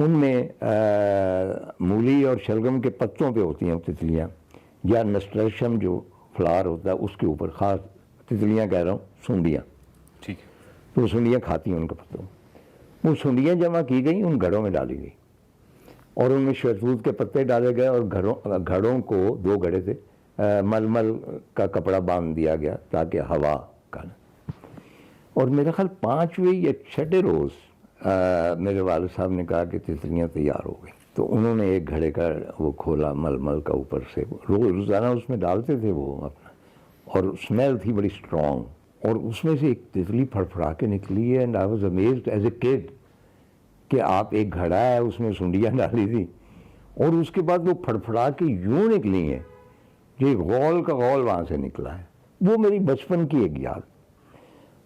ان میں مولی اور شلگم کے پتوں پہ ہوتی ہیں تتلیاں، یا نسٹریشم جو فلاور ہوتا ہے اس کے اوپر، خاص تتلیاں کہہ رہا ہوں، سنڈیاں، ٹھیک ہے، تو وہ سنڈیاں کھاتی ہیں ان کے پتوں، وہ سنڈیاں جمع کی گئی، ان گھڑوں میں ڈالی گئی، اور ان میں شہتوت کے پتے ڈالے گئے، اور گھڑوں کو 2 گھڑے تھے، ململ کا کپڑا باندھ دیا گیا تاکہ ہوا کا نہ، اور میرا خیال 5ویں یا 6 روز میرے والد صاحب نے کہا کہ تتلیاں تیار ہو گئی، تو انہوں نے ایک گھڑے کا وہ کھولا ململ کا اوپر سے، روزانہ اس میں ڈالتے تھے وہ اپنا، اور اسمیل تھی بڑی اسٹرانگ، اور اس میں سے ایک تتلی پھڑپھڑا کے نکلی ہے، and I was amazed as a kid کہ آپ ایک گھڑا ہے اس میں سنڈیاں ڈالی تھی، اور اس کے بعد وہ پھڑپھڑا کے یوں نکلی ہیں، یہ غول کا غول وہاں سے نکلا ہے، وہ میری بچپن کی ایک یاد۔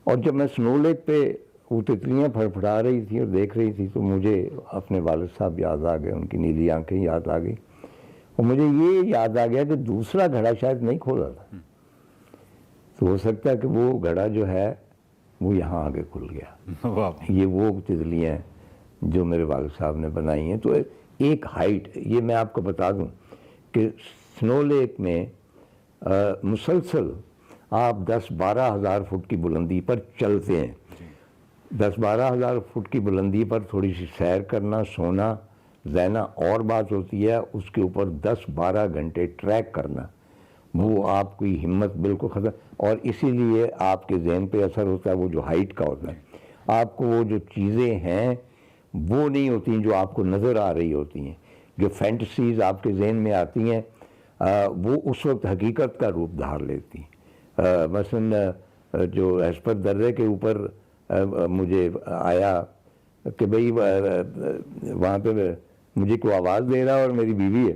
اور جب میں سنو لیک پہ وہ تتلیاں پھڑپھڑا رہی تھی اور دیکھ رہی تھی تو مجھے اپنے والد صاحب یاد آ گئے، ان کی نیلی آنکھیں یاد آ گئی، اور مجھے یہ یاد آ گیا کہ دوسرا گھڑا شاید نہیں کھولا تھا، تو ہو سکتا ہے کہ وہ گھڑا جو ہے وہ یہاں آگے کھل گیا۔ واہ، یہ وہ تتلیاں ہیں جو میرے والد صاحب نے بنائی ہیں۔ تو ایک ہائٹ، یہ میں آپ کو بتا دوں کہ سنو لیک میں مسلسل آپ 10-12 ہزار فٹ کی بلندی پر چلتے ہیں، 10-12 ہزار فٹ کی بلندی پر تھوڑی سی سیر کرنا، سونا، رہنا اور بات ہوتی ہے، اس کے اوپر 10-12 گھنٹے ٹریک کرنا، وہ آپ کی ہمت بالکل ختم، اور اسی لیے آپ کے ذہن پہ اثر ہوتا ہے وہ جو ہائٹ کا ہوتا ہے، آپ کو وہ جو چیزیں ہیں وہ نہیں ہوتی جو آپ کو نظر آ رہی ہوتی ہیں، جو فینٹسیز آپ کے ذہن میں آتی ہیں وہ اس وقت حقیقت کا روپ دھار لیتی ہیں۔ مثلا جو ایسپر درے کے اوپر مجھے آیا کہ بھئی وہاں پہ مجھے کوئی آواز دے رہا اور میری بیوی ہے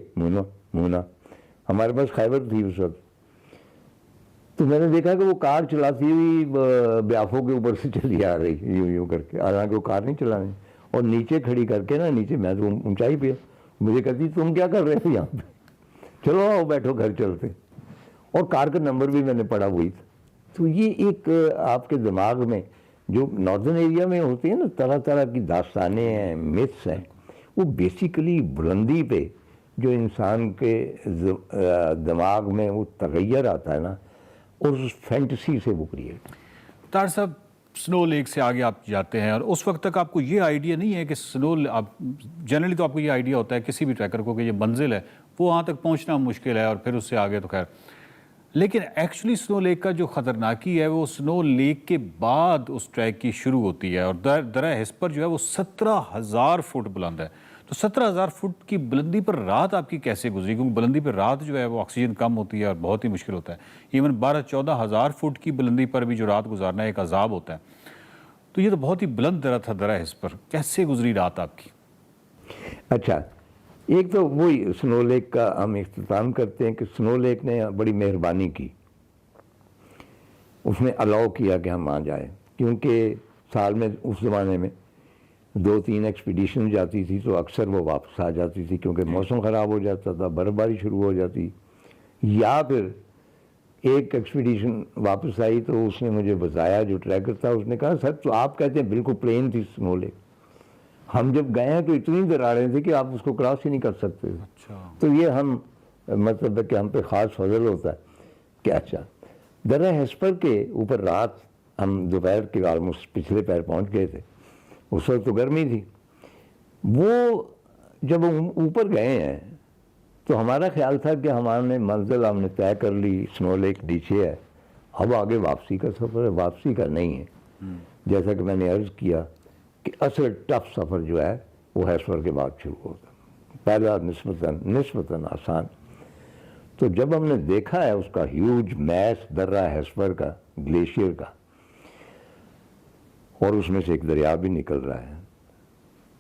مونا، ہمارے پاس خیبر تھی اس وقت، تو میں نے دیکھا کہ وہ کار چلاتی ہوئی بیافوں کے اوپر سے چلی آ رہی یوں کر کے، حالانکہ وہ کار نہیں چلانے، اور نیچے کھڑی کر کے نا، نیچے میں تو اونچائی پہ، مجھے کہتی تم کیا کر رہے تھے یہاں پہ، چلو آؤ بیٹھو گھر چلتے، اور کار کا نمبر بھی میں نے پڑھا وہی تھا۔ تو یہ ایک آپ کے دماغ میں جو ناردرن ایریا میں ہوتی ہیں نا طرح طرح کی داستانیں ہیں، میتھس ہیں، وہ بیسیکلی بلندی پہ جو انسان کے دماغ میں وہ تغیر آتا ہے نا، اور اس فینٹسی سے وہ کریٹ۔ طاہر صاحب، سنو لیک سے آگے آپ جاتے ہیں اور اس وقت تک آپ کو یہ آئیڈیا نہیں ہے کہ جنرلی تو آپ کو یہ آئیڈیا ہوتا ہے کسی بھی ٹریکر کو کہ یہ منزل ہے، وہ وہاں تک پہنچنا مشکل ہے اور پھر اس سے آگے تو خیر، لیکن ایکچولی سنو لیک کا جو خطرناکی ہے وہ سنو لیک کے بعد اس ٹریک کی شروع ہوتی ہے، اور درہ ہسپر جو ہے وہ 17,000 فٹ بلند ہے، تو 17,000 فٹ کی بلندی پر رات آپ کی کیسے گزری؟ کیونکہ بلندی پر رات جو ہے وہ آکسیجن کم ہوتی ہے اور بہت ہی مشکل ہوتا ہے، ایون 12-14 ہزار فٹ کی بلندی پر بھی جو رات گزارنا ایک عذاب ہوتا ہے، تو یہ تو بہت ہی بلند درہ تھا درہ ہسپر، کیسے گزری رات آپ کی؟ اچھا، ایک تو وہی سنو لیک کا ہم اختتام کرتے ہیں کہ سنو لیک نے بڑی مہربانی کی، اس نے الاؤ کیا کہ ہم آ جائیں، کیونکہ سال میں اس زمانے میں 2-3 ایکسپیڈیشن جاتی تھی تو اکثر وہ واپس آ جاتی تھی، کیونکہ موسم خراب ہو جاتا تھا، برف باری شروع ہو جاتی، یا پھر ایک ایکسپیڈیشن واپس آئی تو اس نے مجھے بتایا، جو ٹریکر تھا اس نے کہا سر تو آپ کہتے ہیں بالکل پلین تھی سنو لیک، ہم جب گئے ہیں تو اتنی دراڑیں تھیں کہ آپ اس کو کراس ہی نہیں کر سکتے تھے۔ تو یہ ہم مطلب ہے کہ ہم پہ خاص فضل ہوتا ہے کہ اچھا درہ ہسپر کے اوپر رات ہم دوپہر کے آلموسٹ پچھلے پیر پہنچ گئے تھے، اس وقت تو گرمی تھی، وہ جب ہم اوپر گئے ہیں تو ہمارا خیال تھا کہ ہمارے منزل ہم نے طے کر لی، سنو لیک نیچے ہے، اب آگے واپسی کا سفر ہے، واپسی کا نہیں ہے، جیسا کہ میں نے عرض کیا کہ اصل ٹف سفر جو ہے وہ ہسپر کے بعد شروع ہوتا ہے، پہلا نسبتاً آسان۔ تو جب ہم نے دیکھا ہے اس کا ہیوج میس درہ ہسپر کا گلیشیئر کا، اور اس میں سے ایک دریا بھی نکل رہا ہے،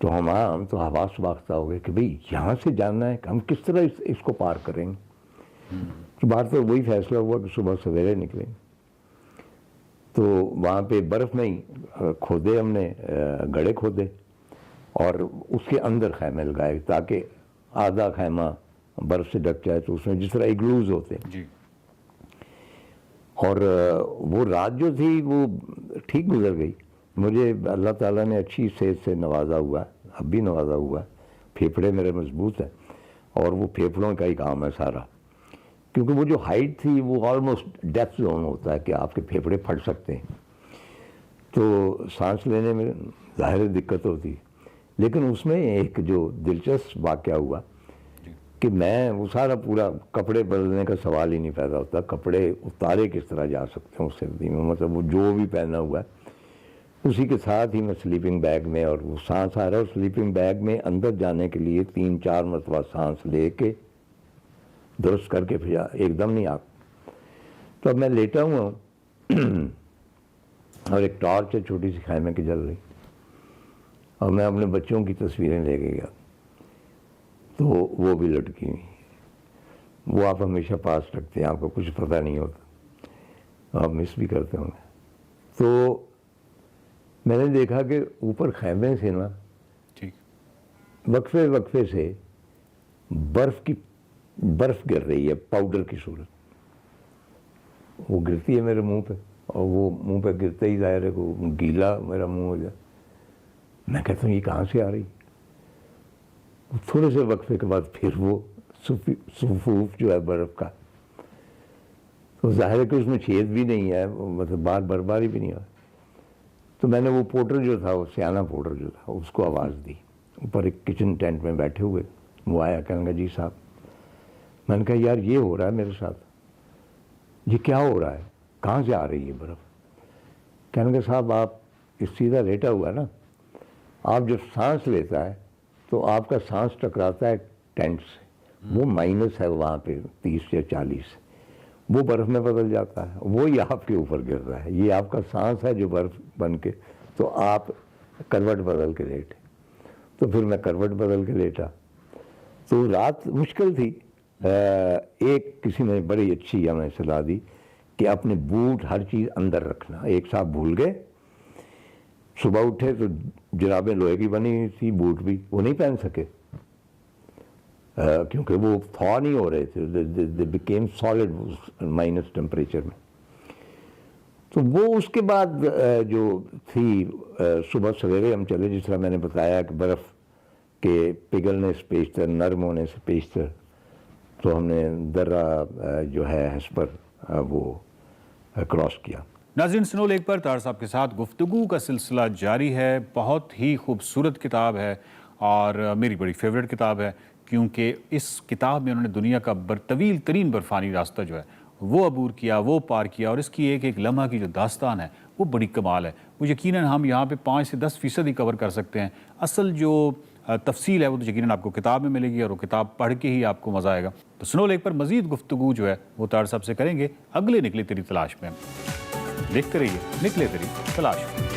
تو ہم تو حواس باختہ ہو گئے کہ بھئی یہاں سے جاننا ہے کہ ہم کس طرح اس کو پار کریں گے۔ تو باہر تو وہی فیصلہ ہوا کہ صبح سویرے نکلیں، تو وہاں پہ برف میں ہی کھودے، ہم نے گڑھے کھودے اور اس کے اندر خیمے لگائے تاکہ آدھا خیمہ برف سے ڈھک جائے، تو اس میں جس طرح اگلوز ہوتے ہیں، اور وہ رات جو تھی وہ ٹھیک گزر گئی، مجھے اللہ تعالیٰ نے اچھی صحت سے نوازا ہوا، اب بھی نوازا ہوا ہے. پھیپھڑے میرے مضبوط ہیں اور وہ پھیپھڑوں کا ہی کام ہے سارا, کیونکہ وہ جو ہائٹ تھی وہ آلموسٹ ڈیتھ زون ہوتا ہے کہ آپ کے پھیپھڑے پھٹ سکتے ہیں, تو سانس لینے میں ظاہر دقت ہوتی. لیکن اس میں ایک جو دلچسپ واقعہ ہوا کہ میں وہ سارا پورا کپڑے بدلنے کا سوال ہی نہیں پیدا ہوتا, کپڑے اتارے کس طرح جا سکتے ہیں اس سردی میں, مطلب وہ جو بھی پہنا ہوا ہے اسی کے ساتھ ہی میں سلیپنگ بیگ میں, اور وہ سانس آ رہا ہے اور سلیپنگ بیگ میں اندر جانے کے لیے 3-4 مرتبہ سانس لے کے درست کر کے پھر ایک دم نہیں آ. تو اب میں لیٹا ہوا ہوں اور ایک ٹارچ ہے چھوٹی سی خیمے کی جل رہی, اور میں اپنے بچوں کی تصویریں لے کے گیا تو وہ بھی لٹکی ہوئی. وہ آپ ہمیشہ پاس رکھتے ہیں, آپ کو کچھ پتہ نہیں ہوتا, آپ مس بھی کرتے ہوں گے. تو میں نے دیکھا کہ اوپر خیمے سے نا وقفے وقفے سے برف گر رہی ہے پاؤڈر کی صورت. وہ گرتی ہے میرے منہ پہ, اور وہ منہ پہ گرتے ہی ظاہر ہے کہ گیلا میرا منہ ہو جائے. میں کہتا ہوں یہ کہاں سے آ رہی. تھوڑے سے وقفے کے بعد پھر وہ صفوف جو ہے برف کا, تو ظاہر ہے کہ اس میں چھید بھی نہیں ہے, مطلب باہر برفباری بھی نہیں ہے. تو میں نے وہ پورٹر جو تھا, وہ سیانہ پورٹر جو تھا, اس کو آواز دی. اوپر ایک کچن ٹینٹ میں بیٹھے ہوئے, وہ آیا, کہنے لگا جی صاحب. میں نے کہا یار یہ ہو رہا ہے میرے ساتھ, یہ کیا ہو رہا ہے, کہاں سے آ رہی ہے برف. کہنے لگا صاحب آپ اس سیدھا لیٹا ہوا ہے نا, آپ جب سانس لیتا ہے تو آپ کا سانس ٹکراتا ہے ٹینٹ سے, وہ مائنس ہے وہاں پہ 30 یا 40, وہ برف میں بدل جاتا ہے, وہی آپ کے اوپر گر رہا ہے. یہ آپ کا سانس ہے جو برف بن کے, تو آپ کروٹ بدل کے لیٹے. تو پھر میں کروٹ بدل کے لیٹا. تو رات مشکل تھی. ایک کسی نے بڑی اچھی ہمیں صلاح دی کہ اپنے بوٹ ہر چیز اندر رکھنا. ایک صاحب بھول گئے, صبح اٹھے تو جرابیں لوہے کی بنی تھی, بوٹ بھی وہ نہیں پہن سکے کیونکہ وہ تھا نہیں ہو رہے تھے, they became solid minus temperature میں. تو وہ اس کے بعد جو تھی صبح سویرے ہم چلے, جس طرح میں نے بتایا کہ برف کے پگھلنے سے پیشتر, نرم ہونے سے پیشتر, تو ہم نے درہ جو ہے ہسپر وہ کراس کیا. ناظرین, سنو لیک پر طاہر صاحب کے ساتھ گفتگو کا سلسلہ جاری ہے. بہت ہی خوبصورت کتاب ہے اور میری بڑی فیوریٹ کتاب ہے, کیونکہ اس کتاب میں انہوں نے دنیا کا طویل ترین برفانی راستہ جو ہے وہ عبور کیا, وہ پار کیا, اور اس کی ایک ایک لمحہ کی جو داستان ہے وہ بڑی کمال ہے. وہ یقیناً ہم یہاں پہ 5 سے 10% ہی کور کر سکتے ہیں. اصل جو تفصیل ہے وہ تو یقیناً آپ کو کتاب میں ملے گی, اور وہ کتاب پڑھ کے ہی آپ کو مزہ آئے گا. تو سنو لیک پر مزید گفتگو جو ہے وہ طاہر صاحب سے کریں گے اگلے نکلے تیری تلاش میں. دیکھتے رہیے نکلے تیری تلاش میں.